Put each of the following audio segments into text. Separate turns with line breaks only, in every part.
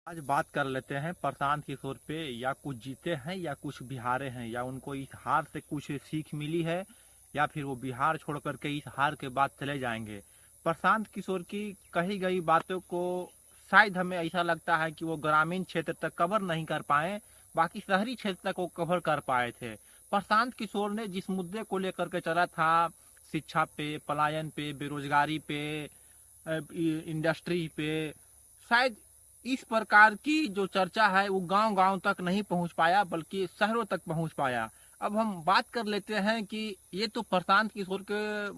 आज बात कर लेते हैं प्रशांत किशोर पे। या कुछ जीते हैं या कुछ बिहारे हैं, या उनको इस हार से कुछ सीख मिली है, या फिर वो बिहार छोड़ करके इस हार के बाद चले जाएंगे। प्रशांत किशोर की कही गई बातों को शायद हमें ऐसा लगता है कि वो ग्रामीण क्षेत्र तक कवर नहीं कर पाए, बाकी शहरी क्षेत्र तक वो कवर कर पाए थे। प्रशांत किशोर ने जिस मुद्दे को लेकर के चला था, शिक्षा पे, पलायन पे, बेरोजगारी पे, इंडस्ट्री पे, शायद इस प्रकार की जो चर्चा है वो गांव गांव तक नहीं पहुंच पाया, बल्कि शहरों तक पहुंच पाया। अब हम बात कर लेते हैं कि ये तो प्रशांत किशोर के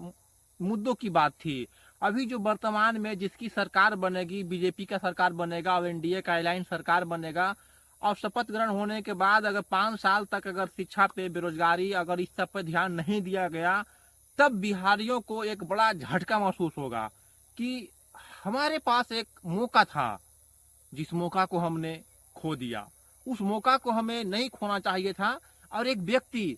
मुद्दों की बात थी। अभी जो वर्तमान में जिसकी सरकार बनेगी, बीजेपी का सरकार बनेगा और एनडीए का अलायंस सरकार बनेगा, और शपथ ग्रहण होने के बाद अगर 5 साल तक अगर शिक्षा पे, बेरोजगारी, अगर इस सब पे ध्यान नहीं दिया गया, तब बिहारियों को एक बड़ा झटका महसूस होगा कि हमारे पास एक मौका था, जिस मौका को हमने खो दिया। उस मौका को हमें नहीं खोना चाहिए था। और एक व्यक्ति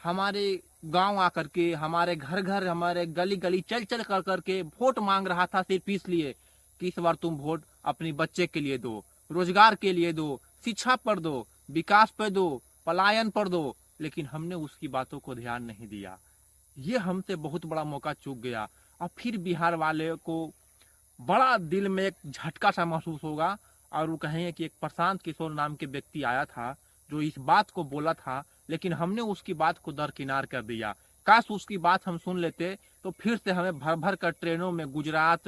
हमारे गांव आकर के, हमारे घर घर, हमारे गली गली चल चल कर करके वोट मांग रहा था, सिर्फ इसलिए कि इस बार तुम वोट अपनी बच्चे के लिए दो, रोजगार के लिए दो, शिक्षा पर दो, विकास पर दो, पलायन पर दो। लेकिन हमने उसकी बातों को ध्यान नहीं दिया। ये हमसे बहुत बड़ा मौका चूक गया। और फिर बिहार वाले को बड़ा दिल में एक झटका सा महसूस होगा, और वो कहेंगे कि एक प्रशांत किशोर नाम के व्यक्ति आया था जो इस बात को बोला था, लेकिन हमने उसकी बात को दरकिनार कर दिया। काश उसकी बात हम सुन लेते तो फिर से हमें भर भर कर ट्रेनों में गुजरात,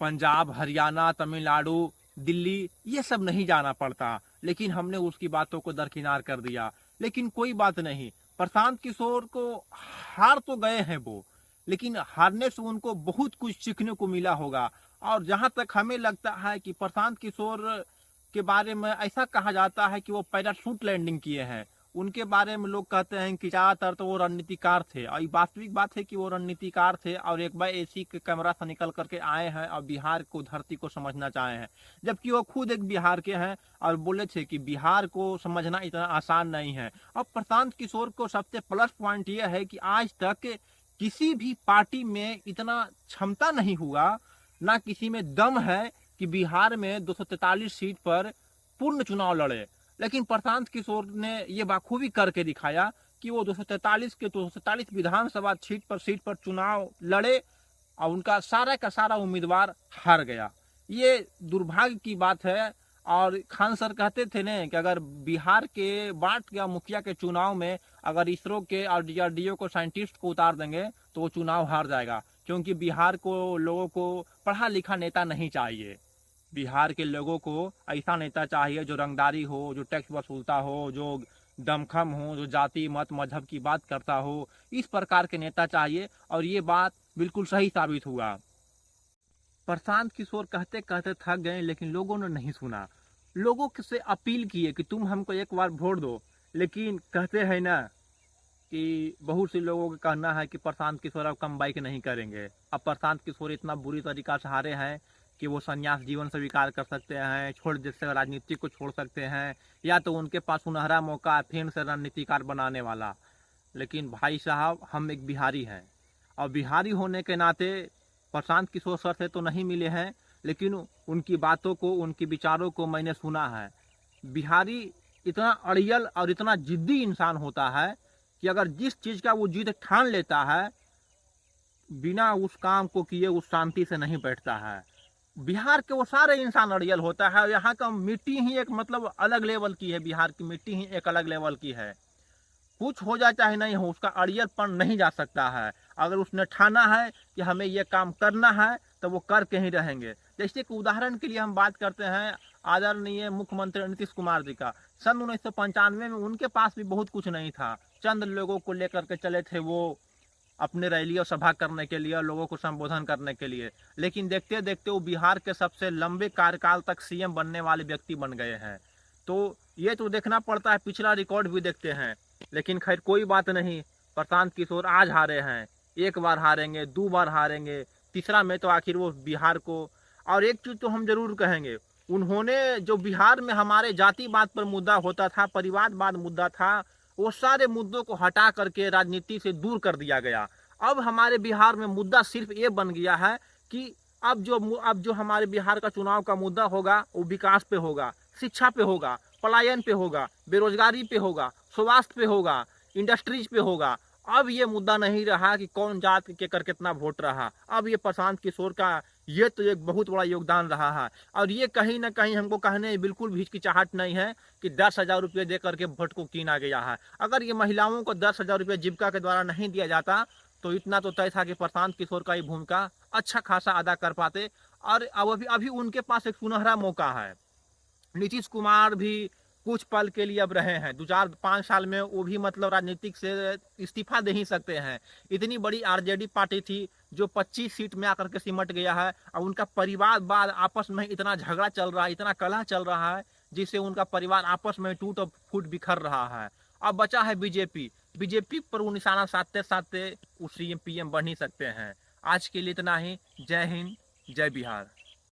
पंजाब, हरियाणा, तमिलनाडु, दिल्ली, ये सब नहीं जाना पड़ता। लेकिन हमने उसकी बातों को दरकिनार कर दिया। लेकिन कोई बात नहीं, प्रशांत किशोर को हार तो गए हैं वो, लेकिन हारने से उनको बहुत कुछ सीखने को मिला होगा। और जहां तक हमें लगता है कि प्रशांत किशोर के बारे में ऐसा कहा जाता है कि वो पैराशूट लैंडिंग किए हैं। उनके बारे में लोग कहते हैं कि ज्यादातर तो वो रणनीतिकार थे, और वास्तविक बात है कि वो रणनीतिकार थे और एक बार एसी के कैमरा से निकल करके आए हैं और बिहार को, धरती को समझना चाहे हैं। जबकि वो खुद एक बिहार के हैं और बोले थे कि बिहार को समझना इतना आसान नहीं है। अब प्रशांत किशोर को सबसे प्लस पॉइंट ये है कि आज तक किसी भी पार्टी में इतना क्षमता नहीं हुआ, ना किसी में दम है कि बिहार में 243 सीट पर पूर्ण चुनाव लड़े। लेकिन प्रशांत किशोर ने यह बाखूबी करके दिखाया कि वो 243 के 243 विधानसभा सीट पर चुनाव लड़े और उनका सारा का सारा उम्मीदवार हार गया। ये दुर्भाग्य की बात है। और खान सर कहते थे ने कि अगर बिहार के वार्ड या मुखिया के चुनाव में अगर इसरो के और डीआरडीओ को, साइंटिस्ट को उतार देंगे तो वो चुनाव हार जाएगा, क्योंकि बिहार को लोगों को पढ़ा लिखा नेता नहीं चाहिए। बिहार के लोगों को ऐसा नेता चाहिए जो रंगदारी हो, जो टैक्स वसूलता हो, जो दमखम हो, जो जाति मत मजहब की बात करता हो। इस प्रकार के नेता चाहिए, और ये बात बिल्कुल सही साबित हुआ। प्रशांत किशोर कहते कहते थक गए, लेकिन लोगों ने नहीं सुना। लोगों से अपील किए कि तुम हमको एक बार वोट दो, लेकिन कहते हैं ना कि बहुत से लोगों का कहना है कि प्रशांत किशोर अब कम बाइक नहीं करेंगे। अब प्रशांत किशोर इतना बुरी तरीका से हारे हैं कि वो संन्यास जीवन स्वीकार कर सकते हैं, छोड़ जैसे राजनीति को छोड़ सकते हैं, या तो उनके पास सुनहरा मौका है फिर से रणनीतिकार बनाने वाला। लेकिन भाई साहब, हम एक बिहारी हैं, और बिहारी होने के नाते प्रशांत किशोर सर से तो नहीं मिले हैं, लेकिन उनकी बातों को, उनके विचारों को मैंने सुना है। बिहारी इतना अड़ियल और इतना जिद्दी इंसान होता है कि अगर जिस चीज का वो जिद ठान लेता है, बिना उस काम को किए उस शांति से नहीं बैठता है। बिहार के वो सारे इंसान अड़ियल होता है। यहाँ का मिट्टी ही एक मतलब अलग लेवल की है, बिहार की मिट्टी ही एक अलग लेवल की है। कुछ हो जाए चाहे नहीं हो, उसका अड़ियलपन नहीं जा सकता है। अगर उसने ठाना है कि हमें ये काम करना है तो वो करके ही रहेंगे। जैसे कि उदाहरण के लिए हम बात करते हैं आदरणीय मुख्यमंत्री नीतीश कुमार जी का। सन 1995 में उनके पास भी बहुत कुछ नहीं था, चंद लोगों को लेकर के चले थे वो अपने रैली और सभा करने के लिए, लोगों को संबोधन करने के लिए। लेकिन देखते देखते वो बिहार के सबसे लंबे कार्यकाल तक सीएम बनने वाले व्यक्ति बन गए हैं। तो ये तो देखना पड़ता है, पिछला रिकॉर्ड भी देखते हैं। लेकिन खैर कोई बात नहीं, प्रशांत किशोर आज हारे हैं, एक बार हारेंगे, 2 बार हारेंगे, तीसरा में तो आखिर वो बिहार को। और एक चीज तो हम जरूर कहेंगे, उन्होंने जो बिहार में हमारे जातिवाद पर मुद्दा होता था, परिवारवाद मुद्दा था, वो सारे मुद्दों को हटा करके राजनीति से दूर कर दिया गया। अब हमारे बिहार में मुद्दा सिर्फ ये बन गया है कि अब जो हमारे बिहार का चुनाव का मुद्दा होगा वो विकास पे होगा, शिक्षा पे होगा, पलायन पे होगा, बेरोजगारी पे होगा, स्वास्थ्य पे होगा, इंडस्ट्रीज पे होगा। अब ये मुद्दा नहीं रहा कि कौन जात के कर कितना वोट रहा। अब ये प्रशांत किशोर का ये तो एक बहुत बड़ा योगदान रहा है। और ये कहीं ना कहीं हमको कहने में बिल्कुल भी हिचकिचाहट नहीं है कि 10,000 रुपये दे करके वोट को कीना गया है। अगर ये महिलाओं को 10,000 रुपये जीविका के द्वारा नहीं दिया जाता तो इतना तो तय था कि प्रशांत किशोर का ये भूमिका अच्छा खासा अदा कर पाते। और अब अभी उनके पास एक सुनहरा मौका है। नीतीश कुमार भी कुछ पल के लिए अब रहे हैं, 2005 साल में वो भी मतलब राजनीतिक से इस्तीफा दे ही सकते हैं। इतनी बड़ी आरजेडी पार्टी थी जो 25 सीट में आकर के सिमट गया है। और उनका परिवार बाद आपस में इतना झगड़ा चल रहा है, इतना कलह चल रहा है, जिससे उनका परिवार आपस में टूट और फूट बिखर रहा है। अब बचा है बीजेपी। बीजेपी पर वो निशाना साधते साधते वो CM PM बन ही सकते हैं। आज के लिए इतना ही। जय हिंद, जय बिहार।